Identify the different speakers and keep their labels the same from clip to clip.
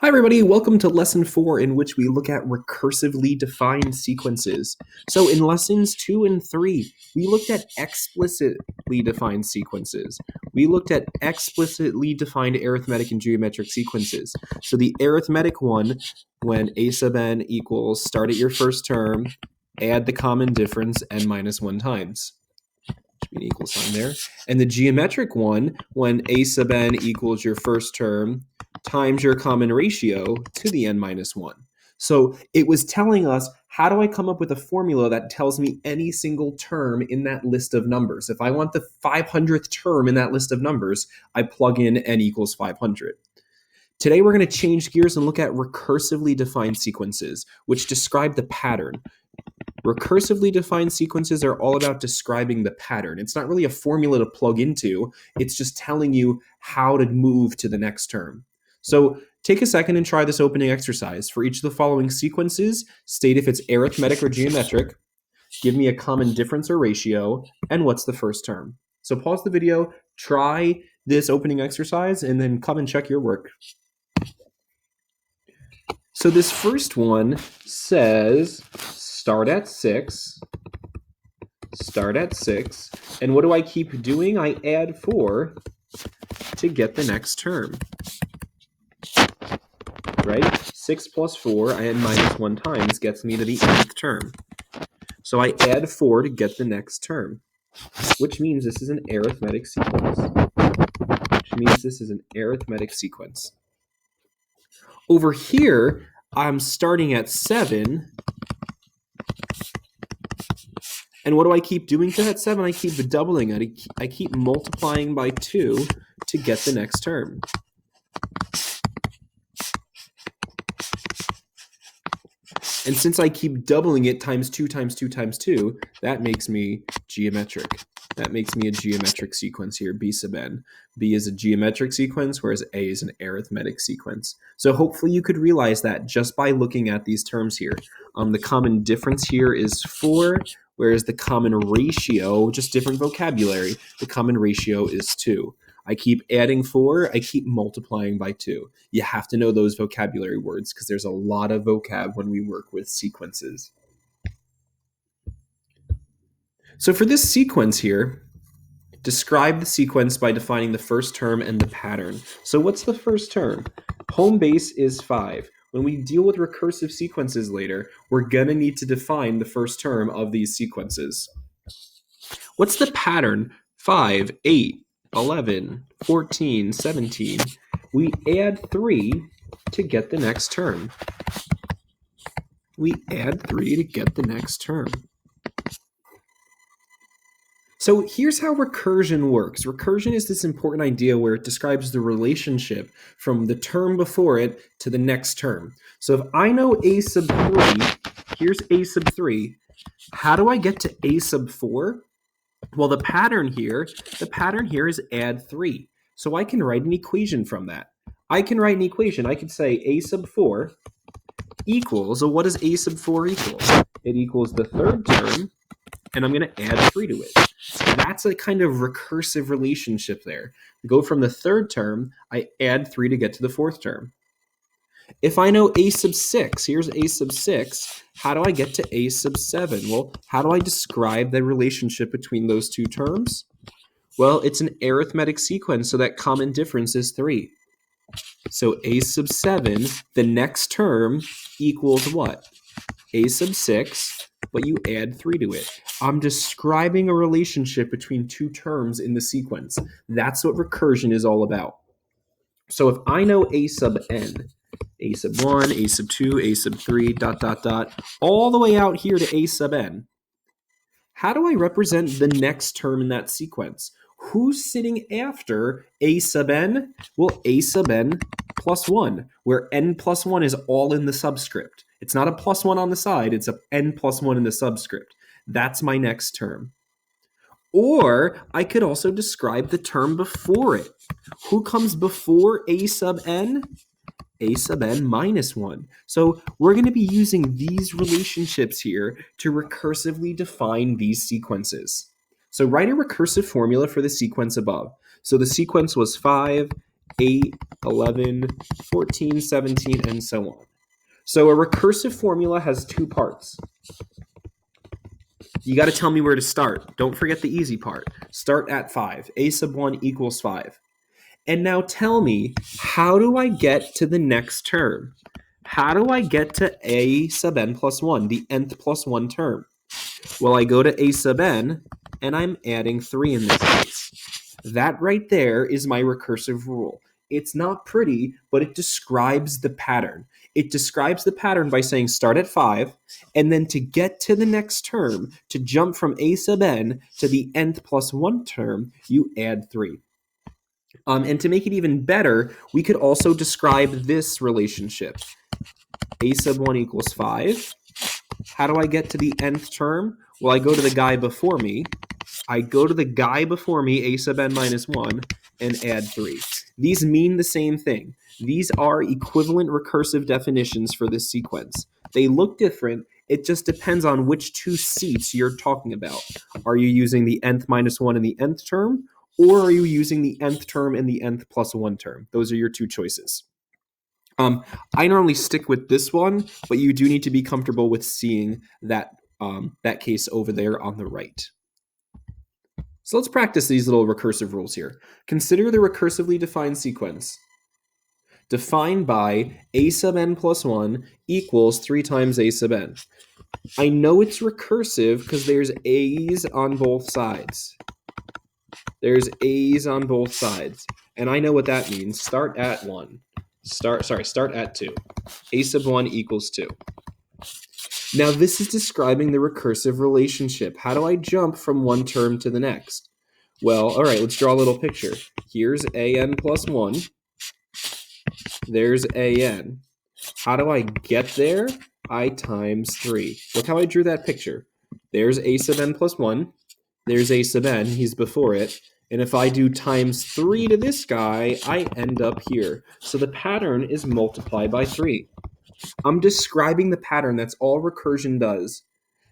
Speaker 1: Hi everybody, welcome to lesson 4 in which we look at recursively defined sequences. So in lessons 2 and 3, we looked at explicitly defined sequences. We looked at explicitly defined arithmetic and geometric sequences. So the arithmetic one, when a sub n equals start at your first term, add the common difference n minus 1 times. Should be an equal sign there. And the geometric one, when a sub n equals your first term, times your common ratio to the n minus 1. So it was telling us, how do I come up with a formula that tells me any single term in that list of numbers? If I want the 500th term in that list of numbers, I plug in n equals 500. Today we're going to change gears and look at recursively defined sequences, which describe the pattern. Recursively defined sequences are all about describing the pattern. It's not really a formula to plug into, it's just telling you how to move to the next term. So take a second and try this opening exercise. For each of the following sequences, state if it's arithmetic or geometric, give me a common difference or ratio, and what's the first term. So pause the video, try this opening exercise, and then come and check your work. So this first one says start at 6, and what do I keep doing? I add 4 to get the next term. Right? 6 plus 4, I add minus 1 times, gets me to the nth term. So I add 4 to get the next term, which means this is an arithmetic sequence. Over here, I'm starting at 7, and what do I keep doing to that 7? I keep doubling it. I keep multiplying by 2 to get the next term. And since I keep doubling it times 2 times 2 times 2, that makes me geometric. That makes me a geometric sequence here, B sub n. B is a geometric sequence, whereas A is an arithmetic sequence. So hopefully you could realize that just by looking at these terms here. The common difference here is 4, whereas the common ratio, just different vocabulary, the common ratio is 2. I keep adding 4, I keep multiplying by 2. You have to know those vocabulary words because there's a lot of vocab when we work with sequences. So for this sequence here, describe the sequence by defining the first term and the pattern. So what's the first term? Home base is 5. When we deal with recursive sequences later, we're going to need to define the first term of these sequences. What's the pattern? 5, 8, 11, 14, 17. We add 3 to get the next term. So here's how recursion works. Recursion is this important idea where it describes the relationship from the term before it to the next term. So if I know a sub 3, here's a sub 3. How do I get to a sub 4? Well, the pattern here is add 3. So I can write an equation from that. I can say a sub 4 equals, so what does a sub 4 equal? It equals the third term, and I'm going to add 3 to it. That's a kind of recursive relationship there. We go from the third term, I add 3 to get to the fourth term. If I know a sub 6, here's a sub 6, how do I get to a sub 7? Well, how do I describe the relationship between those two terms? Well, it's an arithmetic sequence, so that common difference is 3. So a sub 7, the next term equals what? A sub 6, but you add 3 to it. I'm describing a relationship between two terms in the sequence. That's what recursion is all about. So if I know a sub n, a sub 1, a sub 2, a sub 3, all the way out here to a sub n, how do I represent the next term in that sequence? Who's sitting after a sub n? Well, a sub n plus 1, where n plus 1 is all in the subscript. It's not a plus 1 on the side, it's a n plus 1 in the subscript. That's my next term. Or I could also describe the term before it. Who comes before a sub n? A sub n minus 1. So we're going to be using these relationships here to recursively define these sequences. So write a recursive formula for the sequence above. So the sequence was 5, 8, 11, 14, 17, and so on. So a recursive formula has two parts. You got to tell me where to start. Don't forget the easy part. Start at 5. A sub 1 equals 5. And now tell me, how do I get to the next term? How do I get to a sub n plus 1, the nth plus 1 term? Well, I go to a sub n, and I'm adding 3 in this case. That right there is my recursive rule. It's not pretty, but it describes the pattern. It describes the pattern by saying start at 5, and then to get to the next term, to jump from a sub n to the nth plus 1 term, you add 3. And to make it even better, we could also describe this relationship. A sub 1 equals 5. How do I get to the nth term? Well, I go to the guy before me. I go to the guy before me, a sub n minus 1, and add 3. These mean the same thing. These are equivalent recursive definitions for this sequence. They look different. It just depends on which two seats you're talking about. Are you using the nth minus 1 in the nth term, or are you using the nth term in the nth plus 1 term? Those are your two choices. I normally stick with this one, but you do need to be comfortable with seeing that case over there on the right. So let's practice these little recursive rules here. Consider the recursively defined sequence defined by a sub n plus 1 equals 3 times a sub n. I know it's recursive because there's a's on both sides. There's a's on both sides. And I know what that means. Start at 1. Start at 2. A sub 1 equals 2. Now this is describing the recursive relationship. How do I jump from one term to the next? Well, all right, let's draw a little picture. Here's an plus 1. There's an. How do I get there? I times 3. Look how I drew that picture. There's a sub n plus 1. There's a sub n. He's before it. And if I do times 3 to this guy, I end up here. So the pattern is multiply by 3. I'm describing the pattern. That's all recursion does.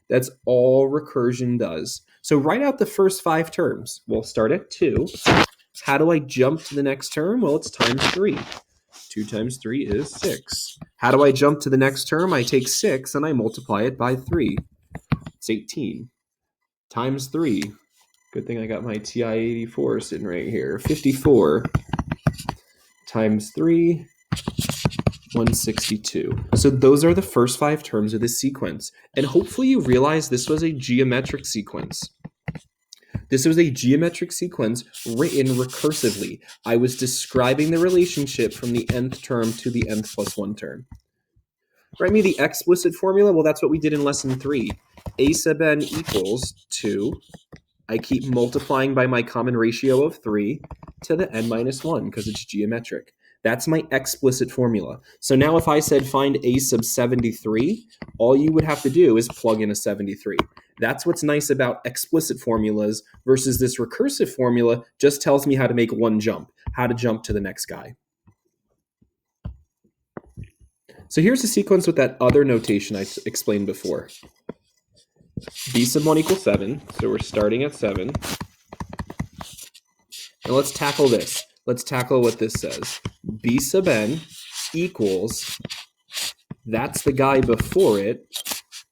Speaker 1: That's all recursion does. So write out the first 5 terms. We'll start at 2. How do I jump to the next term? Well, it's times 3. 2 times 3 is 6. How do I jump to the next term? I take 6 and I multiply it by 3. It's 18. Times 3. Good thing I got my TI-84 sitting right here. 54 times 3, 162. So those are the first 5 terms of this sequence. And hopefully you realize this was a geometric sequence. This was a geometric sequence written recursively. I was describing the relationship from the nth term to the nth plus 1 term. Write me the explicit formula. Well, that's what we did in lesson 3. A sub n equals 2. I keep multiplying by my common ratio of 3 to the n minus 1 because it's geometric. That's my explicit formula. So now if I said find a sub 73, all you would have to do is plug in a 73. That's what's nice about explicit formulas versus this recursive formula just tells me how to make one jump, how to jump to the next guy. So here's the sequence with that other notation I explained before. B sub 1 equals 7, so we're starting at 7. And let's tackle this. Let's tackle what this says. B sub n equals, that's the guy before it.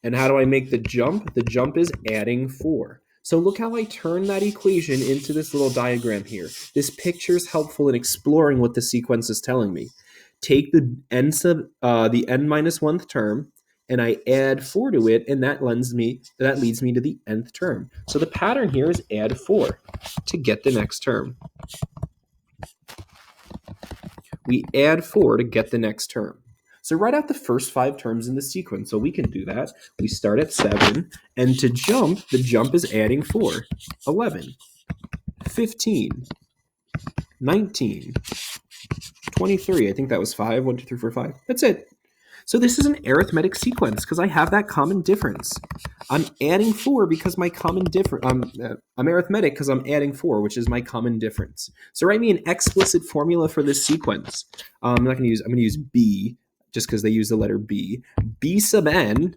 Speaker 1: And how do I make the jump? The jump is adding 4. So look how I turn that equation into this little diagram here. This picture is helpful in exploring what the sequence is telling me. Take the n minus 1th term, and I add 4 to it, and that leads me to the nth term. So the pattern here is add 4 to get the next term. We add 4 to get the next term. So write out the first 5 terms in the sequence. So we can do that. We start at 7, and to jump, the jump is adding 4. 11, 15, 19, 23. I think that was 5. 1, 2, 3, 4, 5. That's it. So this is an arithmetic sequence because I have that common difference. I'm adding 4 because my common difference. I'm arithmetic because I'm adding 4, which is my common difference. So write me an explicit formula for this sequence. I'm going to use B just because they use the letter B. B sub n,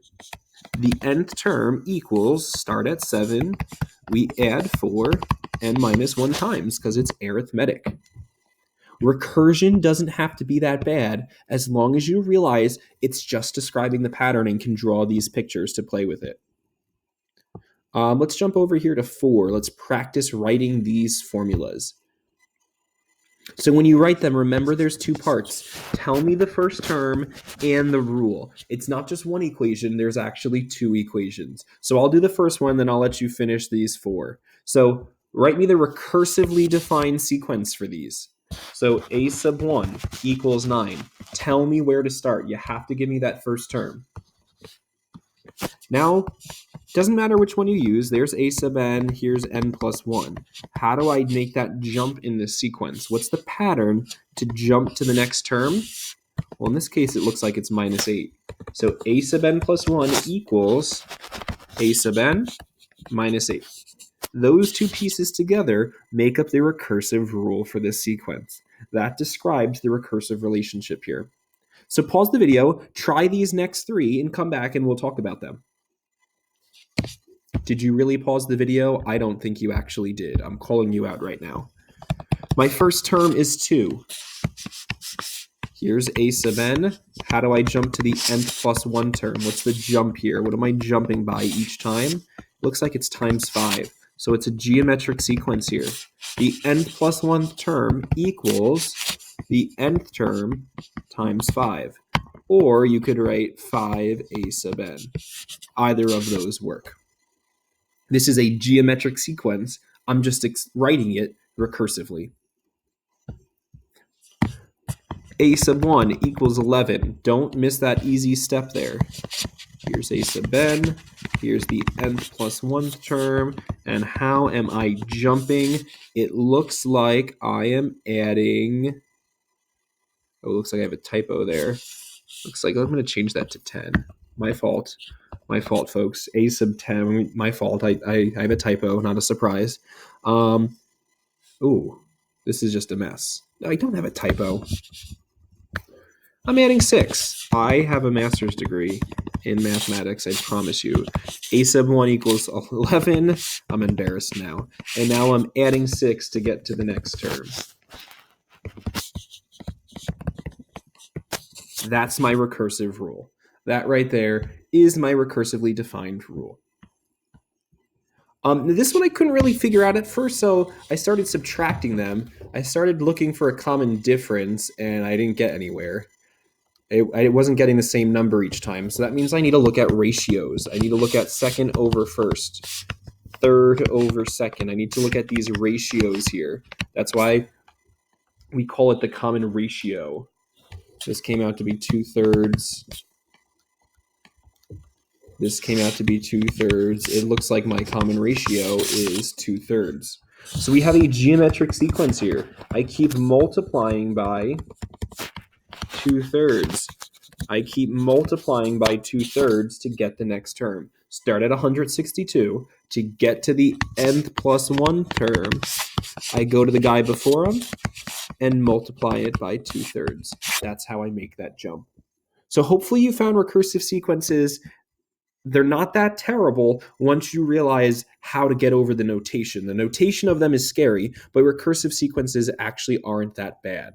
Speaker 1: the nth term equals, start at 7, we add 4, n minus 1 times because it's arithmetic. Recursion doesn't have to be that bad as long as you realize it's just describing the pattern and can draw these pictures to play with it. Let's jump over here to 4. Let's practice writing these formulas. So when you write them, remember there's 2 parts. Tell me the first term and the rule. It's not just one equation, there's actually 2 equations. So I'll do the first one, then I'll let you finish these 4. So write me the recursively defined sequence for these. So a sub 1 equals 9. Tell me where to start. You have to give me that first term. Now, doesn't matter which one you use. There's a sub n, here's n plus 1. How do I make that jump in this sequence? What's the pattern to jump to the next term? Well, in this case, it looks like it's minus 8. So a sub n plus 1 equals a sub n minus 8. Those 2 pieces together make up the recursive rule for this sequence. That describes the recursive relationship here. So pause the video, try these next 3, and come back and we'll talk about them. Did you really pause the video? I don't think you actually did. I'm calling you out right now. My first term is 2. Here's a sub n. How do I jump to the nth plus 1 term? What's the jump here? What am I jumping by each time? Looks like it's times 5. So it's a geometric sequence here. The nth plus 1 term equals the nth term times 5. Or you could write 5 a sub n. Either of those work. This is a geometric sequence. I'm just writing it recursively. A sub 1 equals 11. Don't miss that easy step there. Here's a sub n. Here's the nth plus 1 term. And how am I jumping? It looks like I am adding... Oh, it looks like I have a typo there. Looks like I'm going to change that to 10. My fault. My fault, folks. A sub 10. My fault. I have a typo, not a surprise. Ooh, this is just a mess. No, I don't have a typo. I'm adding 6. I have a master's degree in mathematics, I promise you. A sub 1 equals 11. I'm embarrassed now. And now I'm adding 6 to get to the next term. That's my recursive rule. That right there is my recursively defined rule. This one I couldn't really figure out at first, so I started subtracting them. I started looking for a common difference, and I didn't get anywhere. I wasn't getting the same number each time, so that means I need to look at ratios. I need to look at second over first, third over second. I need to look at these ratios here. That's why we call it the common ratio. This came out to be 2/3. This came out to be 2/3. It looks like my common ratio is 2/3. So we have a geometric sequence here. I keep multiplying by 2/3. I keep multiplying by 2/3 to get the next term. Start at 162. To get to the nth plus 1 term, I go to the guy before him and multiply it by 2/3. That's how I make that jump. So hopefully you found recursive sequences. They're not that terrible once you realize how to get over the notation. The notation of them is scary, but recursive sequences actually aren't that bad.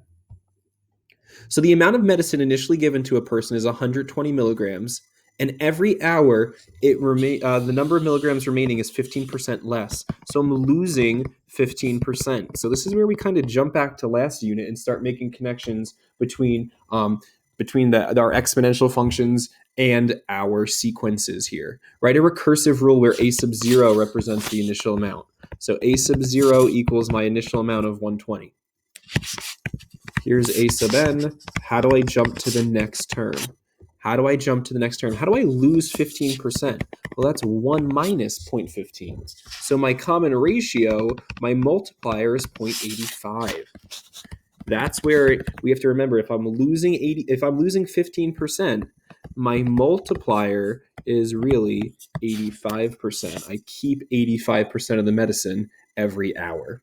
Speaker 1: So the amount of medicine initially given to a person is 120 milligrams, and every hour the number of milligrams remaining is 15% less. So I'm losing 15%. So this is where we kind of jump back to last unit and start making connections between our exponential functions and our sequences here. Write a recursive rule where a sub 0 represents the initial amount. So a sub 0 equals my initial amount of 120. Here's a sub n. How do I jump to the next term? How do I jump to the next term? How do I lose 15%? Well, that's 1 minus 0.15. So my common ratio, my multiplier is 0.85. That's where we have to remember, if I'm losing 15%, my multiplier is really 85%. I keep 85% of the medicine every hour.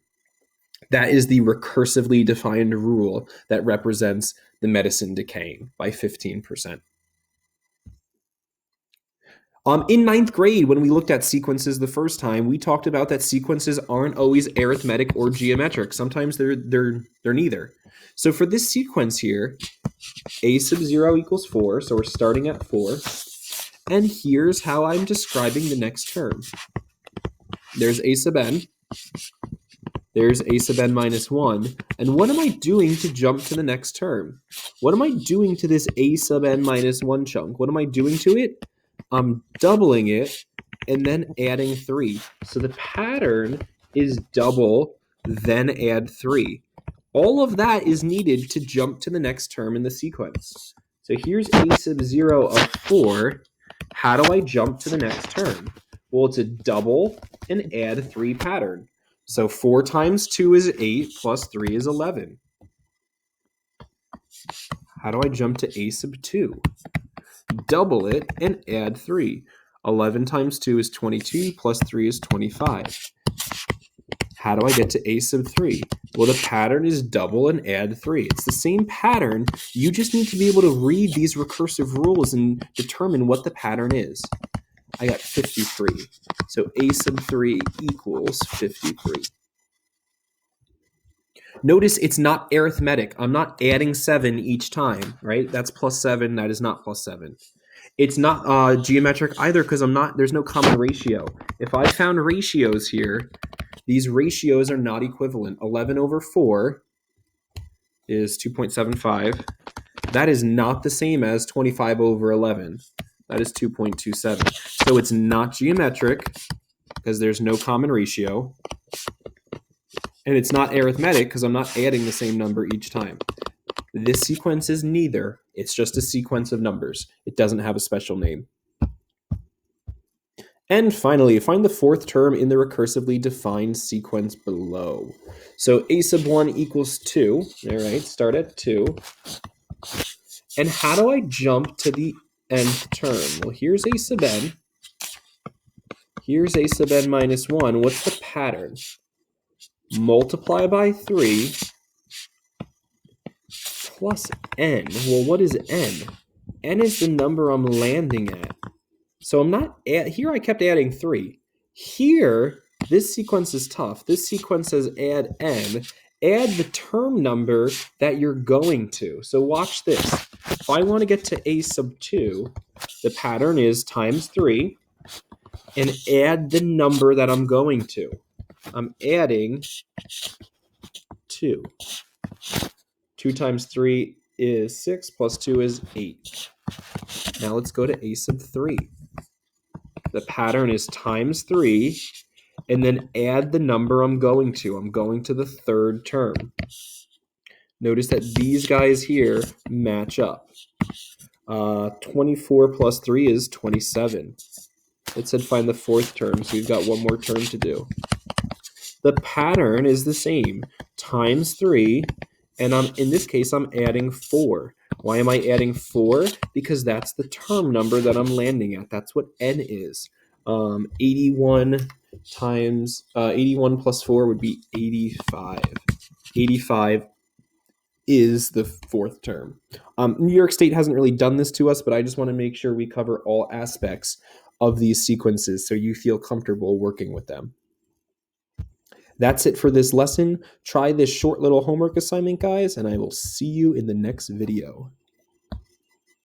Speaker 1: That is the recursively defined rule that represents the medicine decaying by 15%. In ninth grade, when we looked at sequences the first time, we talked about that sequences aren't always arithmetic or geometric. Sometimes they're neither. So for this sequence here, a sub 0 equals 4, so we're starting at 4. And here's how I'm describing the next term. There's a sub n. There's a sub n minus 1. And what am I doing to jump to the next term? What am I doing to this a sub n minus 1 chunk? What am I doing to it? I'm doubling it and then adding 3. So the pattern is double, then add 3. All of that is needed to jump to the next term in the sequence. So here's a sub 0 of 4. How do I jump to the next term? Well, it's a double and add 3 pattern. So 4 times 2 is 8 plus 3 is 11. How do I jump to a sub 2? Double it and add 3. 11 times 2 is 22 plus 3 is 25. How do I get to a sub 3? Well, the pattern is double and add 3. It's the same pattern. You just need to be able to read these recursive rules and determine what the pattern is. I got 53. So a sub 3 equals 53. Notice it's not arithmetic. I'm not adding 7 each time, right? That's plus 7. That is not plus 7. It's not geometric either because there's no common ratio. If I found ratios here, these ratios are not equivalent. 11 over 4 is 2.75. That is not the same as 25 over 11. That is 2.27. So it's not geometric because there's no common ratio. And it's not arithmetic because I'm not adding the same number each time. This sequence is neither. It's just a sequence of numbers. It doesn't have a special name. And finally, find the fourth term in the recursively defined sequence below. So a sub 1 equals 2. All right, start at 2. And how do I jump to the nth term? Well, here's a sub n. Here's a sub n minus 1. What's the pattern? Multiply by 3 plus n. Well, what is n? N is the number I'm landing at. So I'm not here I kept adding 3. Here, this sequence is tough. This sequence says add n. Add the term number that you're going to. So watch this. If I want to get to a sub 2, the pattern is times 3 and add the number that I'm going to. I'm adding 2. 2 times 3 is 6, plus 2 is 8. Now let's go to a sub 3. The pattern is times 3, and then add the number I'm going to. I'm going to the third term. Notice that these guys here match up. 24 plus 3 is 27. It said find the fourth term, so you've got one more term to do. The pattern is the same, times 3, and in this case, I'm adding 4. Why am I adding 4? Because that's the term number that I'm landing at. That's what n is. 81 plus 4 would be 85. 85 is the fourth term. New York State hasn't really done this to us, but I just want to make sure we cover all aspects of these sequences so you feel comfortable working with them. That's it for this lesson. Try this short little homework assignment, guys, and I will see you in the next video.